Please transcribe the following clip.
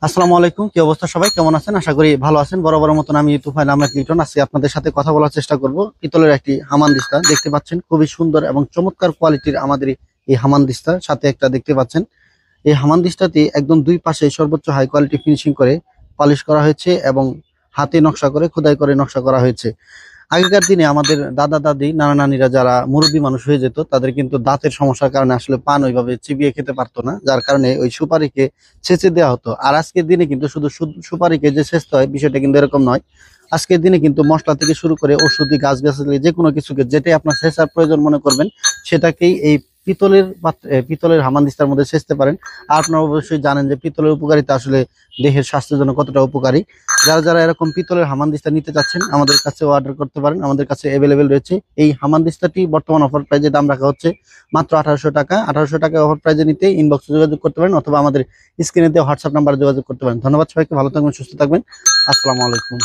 আসসালামু আলাইকুম। কি অবস্থা, সবাই কেমন আছেন? আশা করি ভালো আছেন। বরাবর মতন আমি তুফাইল আহমেদ লিটন আজকে আপনাদের সাথে কথা বলার চেষ্টা করব পিতলের একটি হামানদিস্তা। দেখতে পাচ্ছেন খুবই সুন্দর এবং চমৎকার কোয়ালিটির আমাদের এই হামানদিস্তা। সাথে একটা দেখতে পাচ্ছেন এই হামানদিস্তাটি একদম দুই পাশে সর্বোচ্চ হাই কোয়ালিটি ফিনিশিং করে পলিশ করা হয়েছে এবং হাতে নকশা করে খোদাই করে নকশা করা হয়েছে। আগেকার দিনে আমাদের দাদা দাদি নানা নানিরা যারা মুরব্বী মানুষ হয়ে যেত তাদের কিন্তু দাঁতের সমস্যার কারণে আসলে পান ওইভাবে চিবিয়ে খেতে পারতো না, যার কারণে ওই সুপারিকে ছেঁচে দেওয়া হতো। আর আজকের দিনে কিন্তু শুধু সুপারিকে যে ছেঁচতে হয় বিষয়টা কিন্তু এরকম নয়। আজকের দিনে কিন্তু মশলা থেকে শুরু করে ওষুধি গাছগাছালি যে কোনো কিছুকে যেটাই আপনার ছেঁচার প্রয়োজন মনে করবেন সেটাকেই এই পিতলের হামানদিস্তার মধ্যে ছেঁচতে পারেন। আর আপনারা অবশ্যই জানেন যে পিতলের উপকারিতা আসলে দেহের স্বাস্থ্যের জন্য কতটা উপকারী। যারা যারা এরকম পিতলের হামানদিস্তা নিতে চাচ্ছেন আমাদের কাছে অর্ডার করতে পারেন, আমাদের কাছে অ্যাভেলেবেল রয়েছে। এই হামানদিস্তাটি বর্তমান অফার প্রাইজে দাম রাখা হচ্ছে মাত্র 1800 টাকা। 1800 টাকা অফার প্রাইজে নিতে ইনবক্সে যোগাযোগ করতে পারেন অথবা আমাদের স্ক্রিনে দেওয়া হোয়াটসঅ্যাপ নাম্বারে যোগাযোগ করতে পারেন। ধন্যবাদ সবাইকে, ভালো থাকবেন, সুস্থ থাকবেন। আসসালামু আলাইকুম।